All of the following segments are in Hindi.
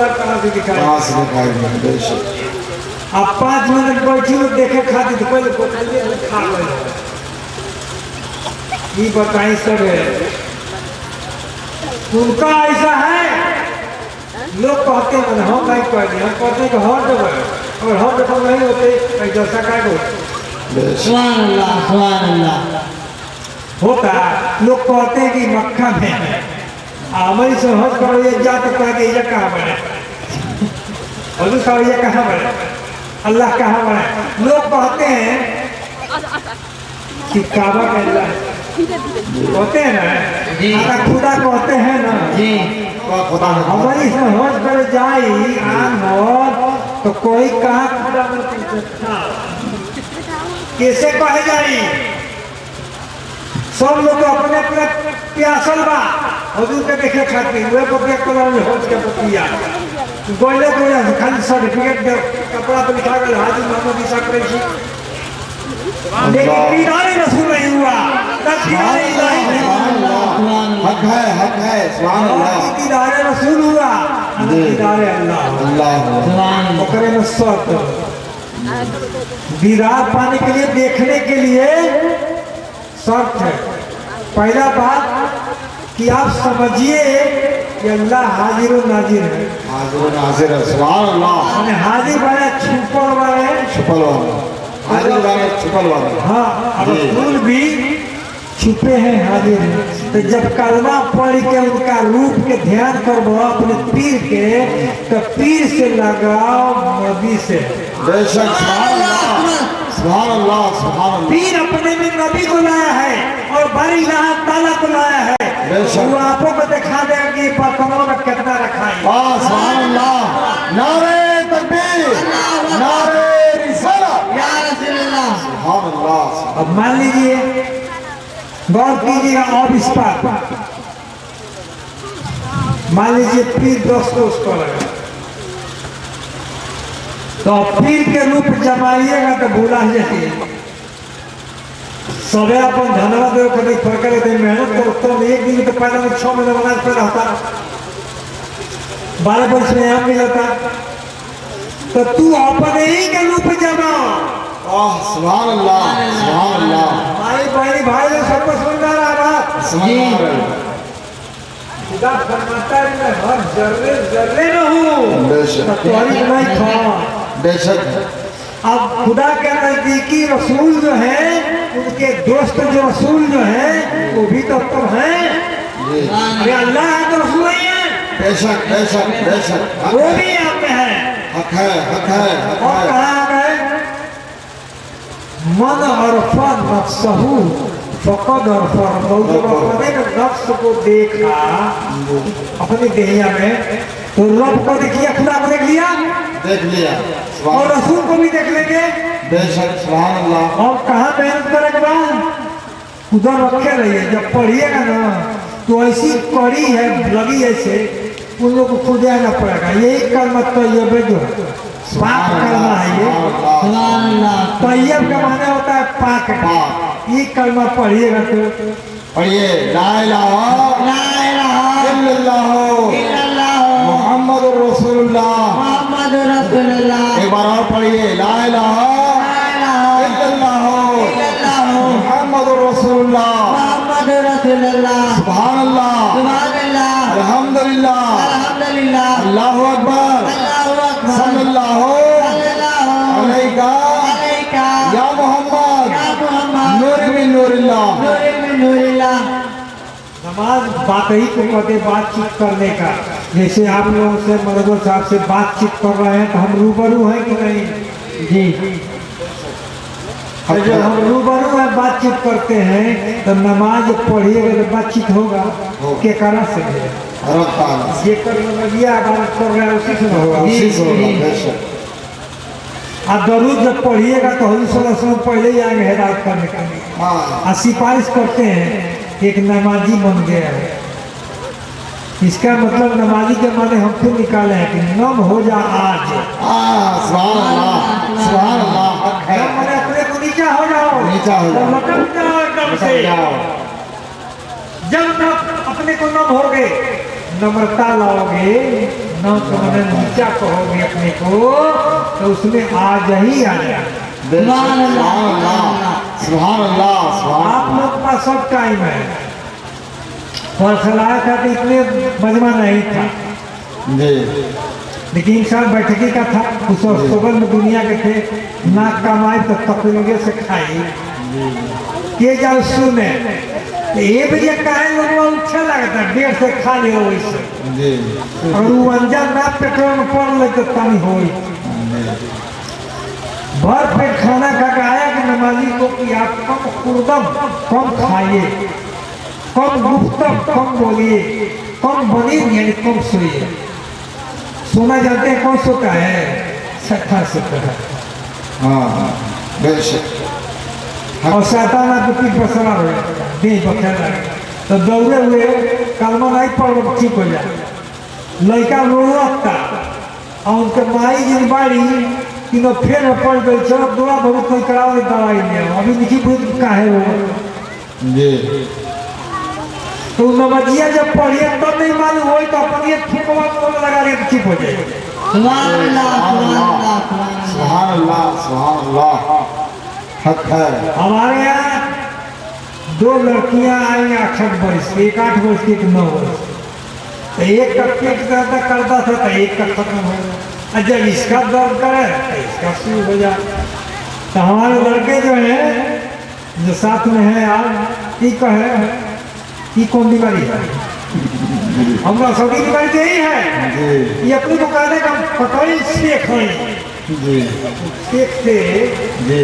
कलर कहाँ से दिखाई अब 5 मिनट बैठी देखे खाती तो पहले खा गए ये बताई सब है उनका ऐसा है लोग कहते हैं हम नहीं कहते हम कहते हैं कि हर जगह और हम जब नहीं होते जैसा क्या होता लोग कहते हैं कि मक्खा में हमारी से हज करो ये जात कह के ये कहाँ बने और दूसरा ये कहाँ बने अल्लाह कहाँ बने लोग कहते हैं कि काबा का अल्लाह कहते हैं ना खुदा कहते हैं ना जी हमारी से हज कर जाई आन हो तो कोई कहाँ खुदा कैसे कहे जाई सब लोग अपने अपने प्यासल बा हजूर के देखे खातिर वे बकरिया कलर में होज के बकरिया गोले गोले खाली सर्टिफिकेट दे कपड़ा पे लिखा गया हाजी मोहम्मद ईसा कुरैशी लेकिन दीदारे रसूल नहीं हुआ दीदारे इलाही नहीं हक है सुभान अल्लाह दीदारे रसूल हुआ दीदारे अल्लाह अल्लाह ओकरे में शर्त दीदार पाने के लिए देखने के लिए शर्त है पहला बात कि आप समझिए कि अल्लाह हाजिर और नाजिर है हाजिर है सुभान अल्लाह हाजिर वाले छुपल वाले हाजिर वाले छुपल वाले हाँ रसूल भी छुपे हैं हाजिर हैं तो जब कलमा पढ़ के उनका रूप के ध्यान करबो अपने पीर के तो पीर से लगाओ नबी से बेशक सुभान अल्लाह पीर अपने में नबी को लाया है और बड़ी ताला को लाया है वो आपको को दिखा देगा कि बर्तनों में कितना रखा है सुभान अल्लाह नारे तकबीर नारे रिसालत या रसूल अल्लाह सुभान अल्लाह अब मान लीजिए गौर कीजिएगा अब इस पर मान लीजिए पीर 10 को उसको लगा तो पीर के रूप जमाइएगा तो भूला जाइए सबे अपन धन्यवाद देव कभी फर्क देते मेहनत करो तो एक दिन तो पहले में 6 महीने बनाने पर रहता 12 वर्ष में यहाँ मिलता तो तू अपने ही के रूप जमाओ सुभान अल्लाह भाई बहनी भाई लोग सबको सुनना रहा खुदा फरमाता है मैं हर जर्रे में हूँ बेशक अब खुदा के नजदीकी रसूल जो है उनके दोस्त जो रसूल जो है वो भी तो तुम हैं अरे अल्लाह है तो रसूल नहीं है बेशक वो भी आप में है हक है और कहा गए मन अरफा नफ्सहू फकद अरफा अपने नफ्स को देखा अपनी देहिया में तो रब को देखिए खुदा को देख लिया और रसूल को भी देख लेंगे बेशक सुभान अल्लाह और कहाँ मेहनत करेंगे बाद उधर रखे रहिए जब पढ़िएगा ना तो ऐसी कड़ी है लगी ऐसे उन लोग को खुद जाना पड़ेगा यही कलमा तैयब जो है पाक कलमा है ये तैयब का माने होता है पाक ये कलमा पढ़िएगा तो पढ़िए ला इलाहा इल्लल्लाह मुहम्मदुर रसूलुल्लाह एक बार और पढ़िए ला इलाहा इल्लल्लाह मुहम्मदुर रसूलुल्लाह सुभान अल्लाह अल्हम्दुलिल्लाह अल्लाहु अकबर सल्लल्लाहु अलैका या मोहम्मद नूर मिन नूरिल्लाह नमाज बात ही को कहते बातचीत करने का जैसे आप लोगों से मददो साहब से बातचीत कर रहे हैं तो हम रूबरू हैं कि नहीं जी और जब हम रूबरू में बातचीत करते हैं तो नमाज पढ़िएगा तो बातचीत होगा के कारण से ये करना बात कर रहे हैं उसी से होगा आप दरूद जब पढ़िएगा तो हजूर सल्लल्लाहु अलैहि वसल्लम पहले ही आएंगे हिदायत करने के लिए और सिफारिश करते हैं एक नमाजी बन गया है इसका मतलब नमाजी के माने हम खुद निकाले हैं कि नम हो जा आज मैंने अपने को नीचा हो जाओ एकदम से जब तक अपने को नम हो गए नम्रता लाओगे न तुमने नीचा कहोगे अपने को तो उसमें आज ही आ जाए। सुभान अल्लाह, सुभान अल्लाह, सुभान आप लोग का सब टाइम है। और सलाह था तो इतने मजमा नहीं था, जी, लेकिन इंसान बैठकी का था। उस सोबल में दुनिया के थे, ना कमाई तो तकलीफे से खाई ये जाओ सुने। ये बजे काहे लोग अच्छा लगता 1.5 से खा ले वैसे, जी, और वो अंजाम ना पेट्रोल में पड़ ले तो तनी हो भर पेट खाना खा के आया कि नमाजी को कि आप कम कुर्दम कम खाइए, कम गुफ्तम कम बोलिए, कम बनिए यानी कम सोइए। सोना जानते हैं कौन सोता है? सट्ठा सोता है। हाँ, बेशक, और शैतान आपके पीठ पर सवार हो जाता है, देह पर खेल रहा है तो दौड़े हुए कलमा नहीं पड़ ठीक हो जाए। लड़का रोता और उनके माई जिन बाड़ी कि न फेर में पड़ गई, चलो दौड़ा बहुत कोई कराओ दवाई ले आओ, अभी लिखी बुझ काहे हो जी, तो नवजिया जब पढ़िए तब नहीं मालूम हो तो अपन ये फुकवा को लगा के ठीक हो जाए। सुभान अल्लाह, सुभान अल्लाह, हक है। हमारे यहाँ 2 लड़कियां आई 8 वर्ष, एक 8 वर्ष की, एक 9 वर्ष। तो एक का पेट दर्द करता था तो एक का खत्म हो गया, जब इसका दर्द करे तो इसका शुरू हो जाए। तो हमारे लड़के जो हैं जो साथ में है आज ये कहे ये कौन बीमारी है? हमारा सभी बीमारी तो यही है, जी, ये अपनी दुकान का पकड़ी शेख है, जी, शेख से जी,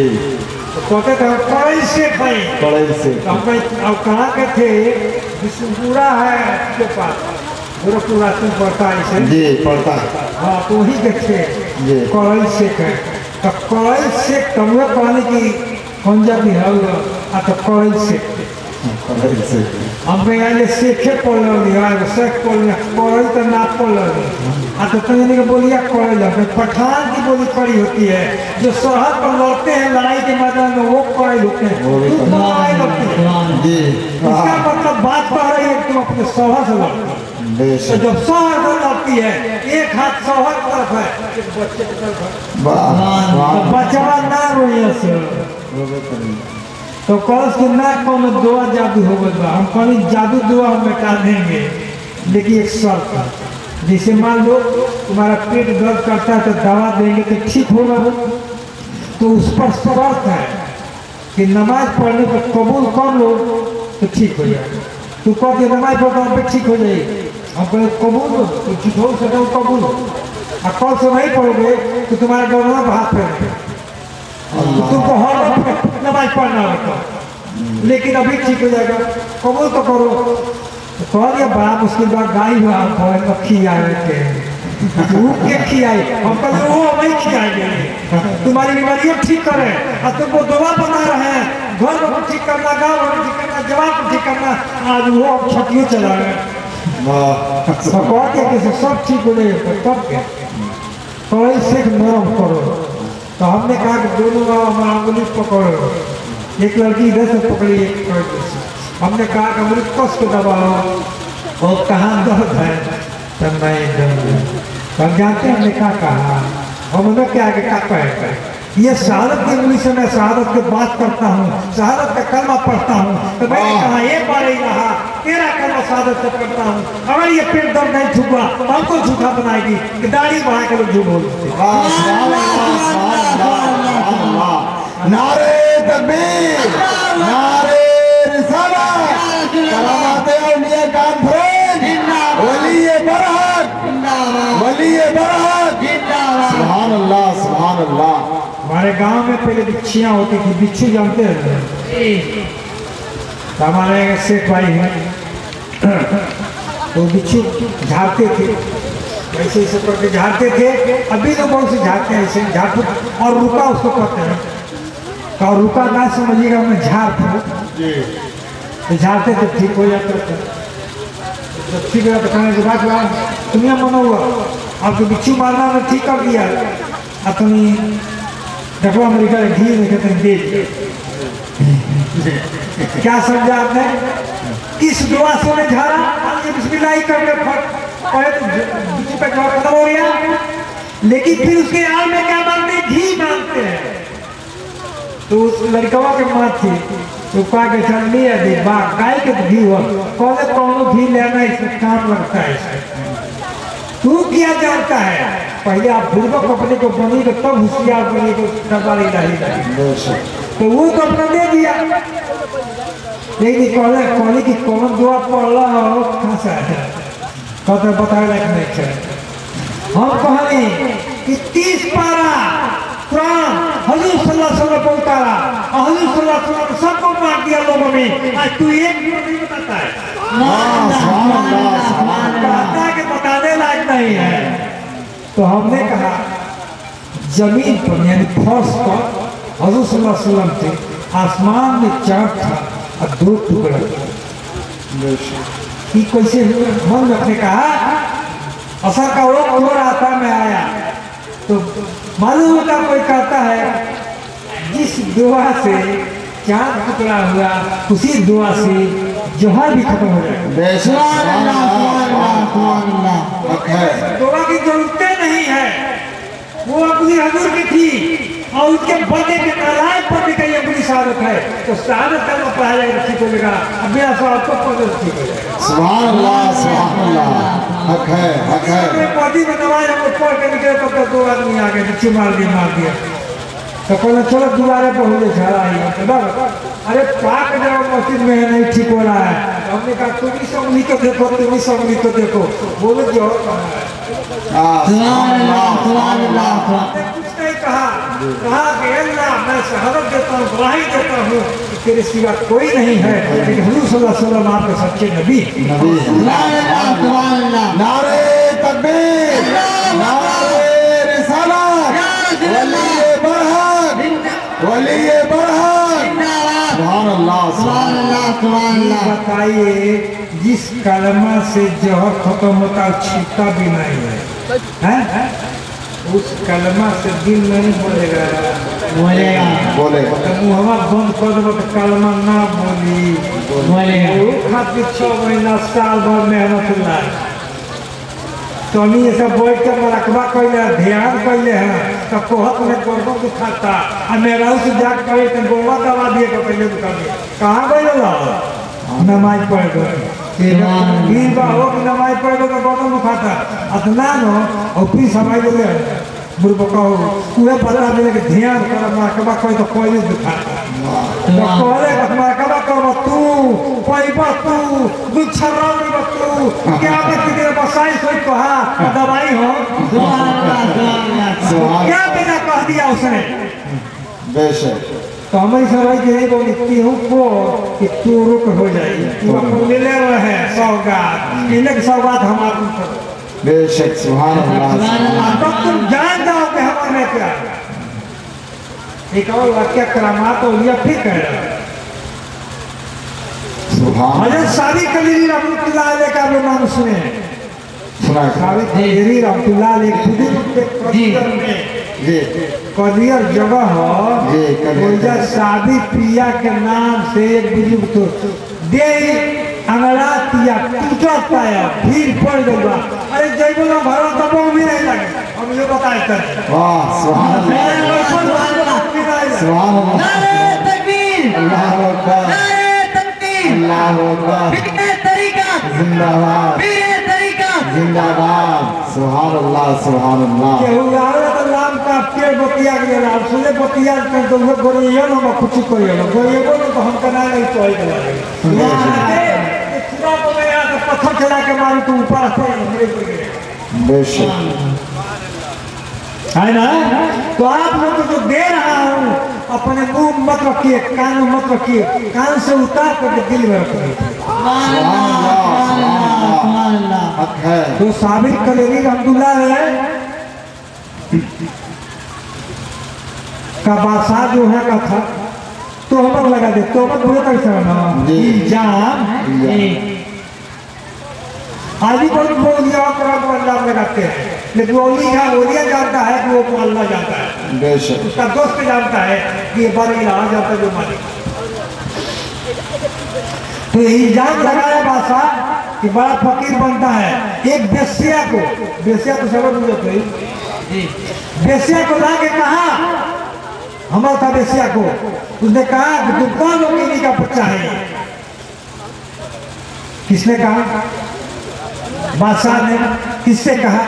तो कहते थे पकड़ी शेख है। कड़ाई से, तो अब कहाँ के थे? विष्णुपुरा है आपके पास, गोरखपुरा तुम पड़ता है इसे, जी, पड़ता है, हाँ तो वही के थे जी, कड़ाई शेख है। तो कड़ाई शेख तमुए पानी की पंजाबी है तो कड़ाई शेख कड़ाई से, हम यहाँ शेखे पढ़ लिया, शेख पढ़ लिया, कड़ाई तो ना पढ़ लिया तो कहने के बोलिया कड़ाई लगते। पठान की बोली कड़ी होती है, जो सरहद पर लड़ते हैं लड़ाई के मैदान में वो कड़ाई होते हैं, तुम तो लड़ाई लगती है। जी, इसका मतलब बात कह रही है तुम अपने शौहर से लड़ती है। तो बेशक, जब शौहर से लड़ती है, एक हाथ शौहर की तरफ है, एक बच्चे की तरफ है, वाह, तो वाह, बचवा ना रोइए से। रोबे करेंगे। तो कौन कि ना कौन दुआ जादू हो गया, हम कहीं जादू दुआ हम मिटा देंगे, लेकिन एक शर्त है। जैसे मान लो तुम्हारा पेट दर्द करता है तो दवा देंगे तो ठीक होगा, तो उस पर शर्त है कि नमाज पढ़ने पर कबूल कर लो तो ठीक हो जाएगा। तू कह के नमाज पढ़ता हूँ पे ठीक हो जाएगी, हम कहें कबूल हो तो ठीक हो सके कबूल हो, और कल से नहीं पढ़ोगे तो तुम्हारा गौरव पर हाथ फेर तुमको हर वक्त नमाज पढ़ना होगा, लेकिन अभी ठीक हो जाएगा, कबूल तो करो। तो कह दिया बड़ा मुश्किल बात, गाय हुआ खियाए के खियाए, हम कहते वो नहीं खियाएंगे, तुम्हारी बीमारी ठीक करे और तुमको दवा बना रहे हैं, घर को ठीक करना, गाँव को ठीक करना, जवान को ठीक करना, आज वो अब छठियों चला रहे हैं। सब ठीक हो जाएगा तब क्या कड़ाई से नरम करो। तो हमने कहा कि दोनों हमारा अंगुली पकड़ो, एक लड़की इधर से पकड़ी एक लड़की से, हमने कहा कि अंगुली कस के दबाओ और कहाँ दर्द है तो नहीं दर्द। हम जानते हैं हमने क्या कहा, हमने क्या आगे क्या कहे, ये शहादत की उंगली से मैं शहादत की बात करता हूँ, शहादत का कलमा पढ़ता हूँ, तो मैंने कहा ये बार ही कहा तेरा कलमा शहादत से पढ़ता हूँ, अगर ये पेट दर्द नहीं छुपा तो हमको झूठा बनाएगी कि दाढ़ी बढ़ा के लोग झूठ बोलते। नारे तकबीर, नारे रिसालत, करामाते औलिया कॉन्फ्रेंस, वलीए बरहक, वलीए बरहक, सुभान अल्लाह, सुभान अल्लाह। हमारे गांव में पहले बिच्छियाँ होती थी, बिच्छू जानते हैं? तो हमारे शेख भाई हैं तो बिच्छू झाड़ते थे, ऐसे ऐसे करके झाड़ते थे, अभी तो बहुत से झाड़ते हैं ऐसे झाड़, और रुका उसको कहते हैं, और रुका ना समझिएगा मैं झाड़ था, तो झाड़ते थे ठीक हो जाते थे। जब ठीक हो जाता कहने के बाद तुम्हें मना हुआ आपको बिच्छू मारना मैं ठीक कर दिया, अपनी देखो अमेरिका घी देखे दे क्या समझा आपने? किस दुआ से उन्हें झाड़ा? बिस्मिल्लाह करके फट और बीच का जवाब खत्म हो गया। लेकिन फिर उसके आड़ में क्या मानते हैं? घी मानते हैं। तो उस लड़कवा के माँ थी तो कहा के चल लिया दे बा गाय के घी हो कौन घी लेना इसमें काम लगता है इसमें। तू क्या जानता है? पहले आप बुर्बक अपने को बनी तो तब होशियार बनी तो दरबारी नहीं। तो वो तो अपना दे दिया। लेकिन कहले कि कौन दुआ पढ़ हो कहाँ से आया कहते बताए लायक नहीं है। हम कहनी कि 30 पारा कुरान हजूर सल्लल्लाहु अलैहि वसल्लम को उतारा और हजूर सल्लल्लाहु अलैहि वसल्लम सबको मार दिया लोगों में। आज तू एक नहीं बताता है, कहता है कि बताने लायक नहीं है। तो हमने कहा जमीन पर यानी फर्श पर हजूर सल्लल्लाहु अलैहि वसल्लम थे, आसमान में चाँद था और 2 टुकड़ा कि कैसे मन रखने कहा असर का वो खबर आता में आया। तो मालूम होता कोई कहता है जिस दुआ से चाँद टुकड़ा हुआ उसी दुआ से जोहर भी खत्म हो जाएगा। दुआ की जरूरतें नहीं है, वो अपनी हजूर की थी और उसके बड़े के नालायक पढ़ने का ये बड़ी शहादत है। तो शहादत का वो पढ़ा जाएगा ठीक हो जाएगा, अब मेरा सवाल तो पढ़ ठीक हो जाएगा। सुभान अल्लाह हक है। पार्टी में नवाज हम लोग पढ़ के निकले तो 2 आदमी आ गए नीचे मार दिया। तो कहना चलो दोबारा पर हो जाए। अरे पाक जाओ मस्जिद में है नहीं ठीक हो रहा है। हमने कहा तुम ही संगली को देखो, तुम ही संगली को देखो, बोलो जो कुछ नहीं कहा कि अल्लाह मैं शहादत देता हूँ, गवाही देता हूँ कि तेरे सिवा कोई नहीं है। लेकिन हुजूर सल्लल्लाहु अलैहि वसल्लम आपके सच्चे नबी। नारे तकबीर, नारे रिसालत, वलीए बरहक। सुभान अल्लाह। बताइए जिस कलमा से जहर खत्म होता है छीटा भी नहीं है, उस कलमा से दिल नहीं बोलेगा तो मुहम्मद बंद कर दो तो कलमा ना बोली खातिर 6 महीना साल भर मेहनत लाए। तो हम ये सब बैठ के मरकबा कैले ध्यान कैले हैं तो कोहत में गोरबो दुखाता और मेरा उस जाग करे तो गोवा दवा दिए तो पहले दुकान कहाँ गए ला नमाज पढ़ गए फिर बाहो की नमाज पढ़ गए तो गोवा दुखाता अतना नो और फिर समय ले बुरबो कहो पूरे पता मिले कि ध्यान कर मरकबा कोई तो कोई दुखाता तो कहले मरकबा करो तू पैबा तू गुच्छरा में तू क्या तेरे बसाई सोच कहा दवाई हो क्या बिना कह दिया उसने बेशक। तो हमारी सवाई की नहीं बोलती हूँ को कि तू रुक हो जाएगी, तू अपन ले रहे सौगात इन्हें सौगात हमारे बेशक। सुभान अल्लाह। तब तुम जान जाओ कि हमारे क्या। एक और वाक्य करामात और यह फिर कह रहा है हज़रत सादिक अली रहमतुल्लाह अलैह का भी नाम सुने। सादिक अली रहमतुल्लाह अलैह कदियर जगह हो शादी पिया के नाम से एक बुजुर्ग तो दे अंगड़ात या टूटा पाया भीड़ पड़ गया। अरे जय बोला भारत दबो भी नहीं लगे हम ये बताए थे। वाह सुभान अल्लाह। नारे तकबीर, अल्लाहु अकबर, नारे तकबीर, अल्लाहु अकबर। पीरे तरीका जिंदाबाद, पीरे तरीका जिंदाबाद। सुभान अल्लाह, सुभान अल्लाह। नाम का पेड़ बतिया गया आप सुने बतिया कर दो गोरियो ना कुछ करियो गोरियो बोलो तो हम कना नहीं तो पत्थर चला के मारू तो ऊपर बेशक है ना। तो आप लोग जो दे रहा हूँ अपने मुंह मत रखिए, कान में मत रखिए, कान से उतार करके दिल में रखिए। तो साबिर कलेरी रहमतुल्लाह अलैह का बादशाह जो है का था तोहमत लगा दे। तोहमत बोले कैसे इल्जाम आज भी बहुत बोलिया इल्जाम लगाते हैं लेकिन ओलिया जानता है कि वो अल्लाह जानता है। बेशक। उसका दोस्त जानता है कि ये बार यहाँ जाता है जो मालिक। तो इल्जाम लगाया बादशाह कि बड़ा फकीर बनता है एक बेस्या को समझ में कोई बेस्या को लाके कहा, हमारा था बेस्या को, उसने कहा कि तुम कौन हो किन्हीं का बच्चा है? किसने कहा? बादशाह ने। किससे कहा?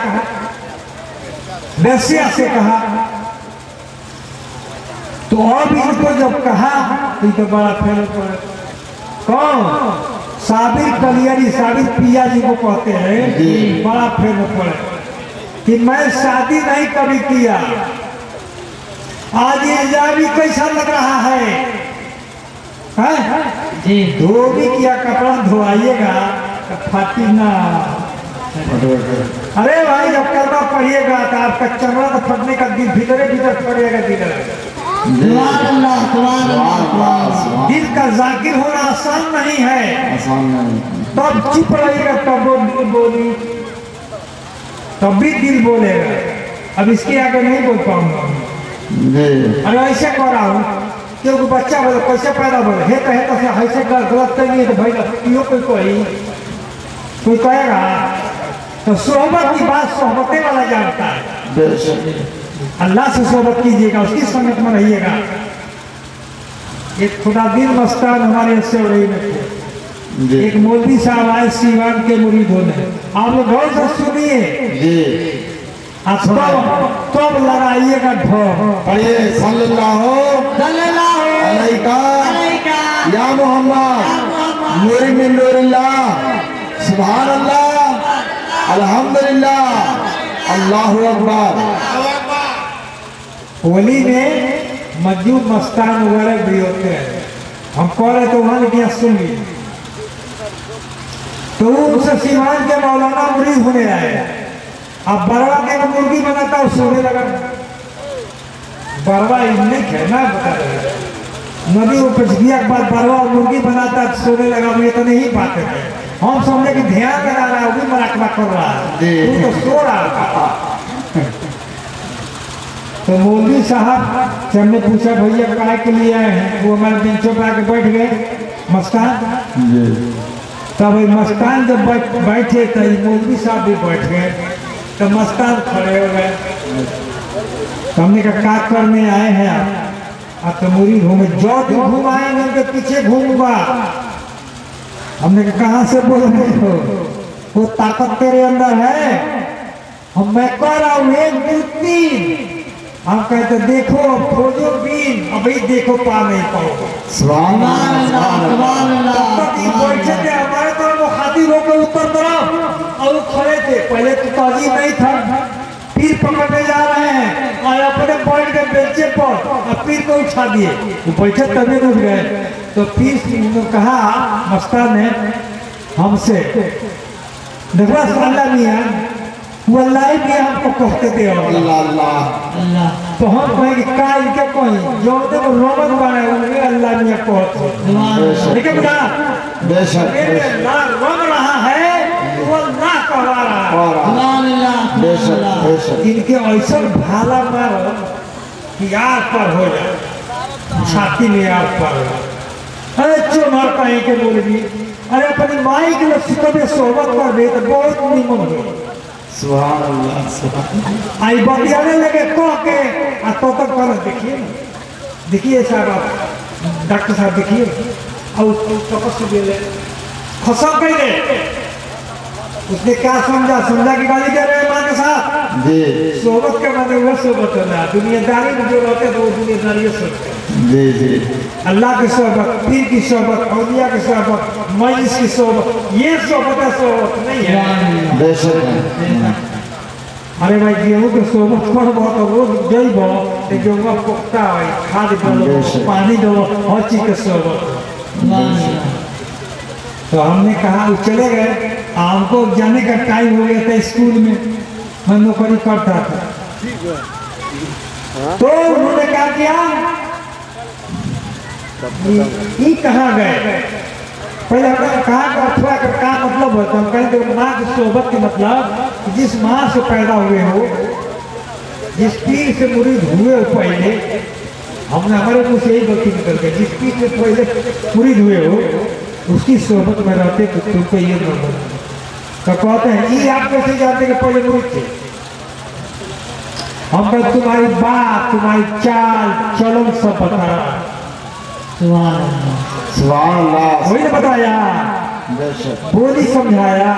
बेस्या से कहा। तो अब इनको जब कहा तो बड़ा फेल पड़े। कौन? साबिर कलियरी, साबिर पिया जी को कहते हैं, बड़ा फेल पड़े कि मैं शादी नहीं कभी किया, आज इल्जामी कैसा लग रहा है? जी धोबी किया कपड़ा धोआइएगा तो फाटी ना। अरे भाई जब कलमा पढ़िएगा तो आपका चमड़ा तो फटने का दिन भीतर पड़ेगा। दिल का जाकिर होना आसान नहीं है, तब चुप रहेगा तब वो बोली, तब भी दिल बोलेगा। अब इसके आगे नहीं बोल पाऊंगा। अरे ऐसे कर रहा हूँ क्योंकि बच्चा बोले कैसे पैदा बोले है तो ऐसे गलत तो नहीं है तो भाई क्यों कोई कहेगा। तो सोहबत की बात सोहबते वाला जानता है। अल्लाह से सोहबत कीजिएगा, उसकी संगत में रहिएगा। एक खुदादिन मस्तान हमारे से रही में थे, एक मौलवी साहब आए सीवान के मुरीद होने, आप लोग गौर से सुनिए, तब लगाइएगा ढोल। पढ़िए सल्लल्लाहु अलैका या मोहम्मद नूरी मिन नूरिल्लाह सुभान अल्लाह अल्हम्दुलिल्लाह अल्लाहु अकबर। होली में मस्जिद मस्तान वगैरह भी होते हैं, हम कह रहे तो वहां लिखिए सुन ली। तो उनसे सीवान के मौलाना मुरीद होने आए, अब बरवा के मुर्गी बनाता और सोने लगा। बरवा इन्हें कहना बता रहे नदी वो पिछगिया के बाद बरवा और मुर्गी बनाता सोने लगा। ये तो नहीं बात है, हम समझे कि ध्यान करा रहा है, वो भी मराकबा कर रहा है, वो तो सो रहा था। तो मौलवी साहब से हमने पूछा भैया काय के लिए आए हैं? वो हमारे बेंचों पर आके बैठ गए मस्तान। तब मस्तान जब बैठे तो मौलवी साहब भी बैठ गए, तो मस्तान खड़े हो गए। तो हमने कहा क्या करने आए हैं आप? तो मुरी घूमे, जो भी घूम आएंगे उनके पीछे घूमूंगा। हमने कहा कहाँ से बोल रहे हो? वो ताकत तेरे अंदर है। हम मैं कह रहा हूँ 1 2 3, हम कहते देखो खोजो बीन, अभी देखो पा नहीं पाओगे। बैठे थे हमारे तो वो हाथी रोके उत्तर तरफ और वो खड़े थे। पहले तो ताजी नहीं था, पीर पकड़ने जा रहे हैं और अपने बैठ गए बेंचे पर और पीर को उठा दिए। वो बैठे तभी रुक गए। तो पीर ने कहा मस्तान ने हमसे, देखा अल्लाह मियाँ वो अल्लाह भी हमको कहते थे अल्लाह। तो हम कहेंगे का इनके कोई जो देखो रोमन बने होंगे अल्लाह मियाँ कहते। लेकिन बेटा अल्लाह रंग रहा है, वो अल्लाह कहवा रहा है। इनके ऐसा भाला मारो कि आग पर हो जाए, छाती में आग पर हो जाए। अरे क्यों मार पाए के बोल भी, अरे अपनी माई के लिए सुबह सोहबत कर दे तो बहुत निमन हो। सुभान अल्लाह। आई बतियाने लगे कह के तो तक कर देखिए साहब, डॉक्टर साहब देखिए, और खसम कह दे। उसने क्या समझा कि गाली दे रहे माँ के साथ। सोहबत के माने वो सोहबत होना, दुनियादारी में जो रहते तो वो दुनियादारी सोचते। अल्लाह की सोहबत, पीर की सोहबत, औलिया की सोहबत, मजलिस की सोहबत, ये सोहबत नहीं है। अरे भाई गेहूँ के सोहबत पढ़बो तो वो जइबो तो गेहूँ पुख्ता है, खाद दो, पानी दो, हर चीज के सोहबत। तो हमने कहा वो चले गए। हमको जाने का टाइम हो गया था, स्कूल में मैं नौकरी करता था। तो उन्होंने क्या किया, ये कहाँ गए? पहले हमने कहा अथवा का क्या मतलब होता है? हम कहेंगे माँ की सोहबत के मतलब जिस माँ से पैदा हुए हो, जिस पीर से मुरीद हुए हो पहले, हमने हमारे मुँह से यही गलती निकल गई, जिस पीर से पहले मुरीद हुए हो उसकी सोहबत में रहते तो तुमको ये मतलब। तो तो कहते हैं ये आप कैसे जानते कि पहले मुरीद थे? हम तो तुम्हारी बात, तुम्हारी चाल चलन सब बता रहा, सुभान अल्लाह। वही ने बताया, बेशक। बोली समझाया।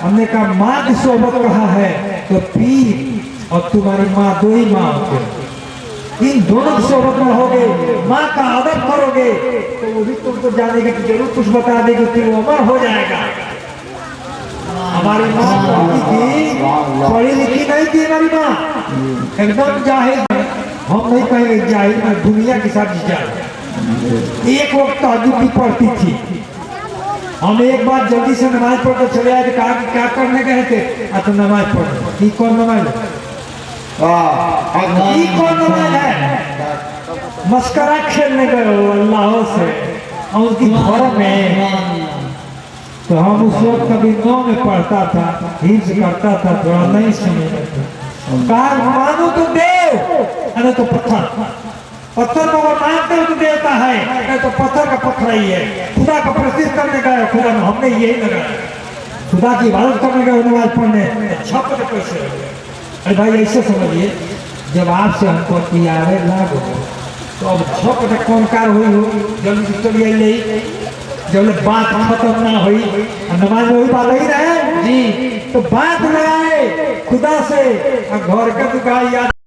हमने कहा माँ की सोहबत कहा है तो पीर और तुम्हारी माँ दो ही माँ होते हैं। इन दोनों की सोहबत में रहोगे, माँ का अदब करोगे तो वो भी तुमको जानेगा कि जरूर कुछ बता देगी कि वो अमर हो जाएगा। हमारी माँ पढ़ी थी, पढ़ी लिखी नहीं थी हमारी माँ, एकदम जाहिल। हम नहीं कहेंगे जाहिल, मैं दुनिया के साथ जाहिल। एक वक्त तहज्जुद भी पढ़ती थी। हम एक बार जल्दी से नमाज पढ़ के चले आए तो कहा कि क्या करने गए थे? तो नमाज पढ़। ये कौन नमाज है? ये कौन नमाज है? मस्करा खेलने गए हो अल्लाह से और उसकी घर में। तो हम उस वक्त कभी 9 में पढ़ता था, हिफ्ज करता था, थोड़ा नहीं समझता। कहा मानो तो देव, अरे तो पत्थर। पत्थर को अगर मानते हो तो देवता है, नहीं तो पत्थर का पत्थर ही है। खुदा को प्रसिद्ध करने गए, खुदा में हमने यही लगाया। खुदा की इबादत करने गए नमाज पढ़ने, छप के पैसे लगे। अरे भाई ऐसे समझिए, जब आपसे हमको कियारे लागो तो अब छप के कौन कार हुई हो, जल्दी से चलिए नहीं, जब बात खत्म ना हुई। नमाज में वही बात ही रहे जी, तो बात लगाए खुदा से, घर का दुकान याद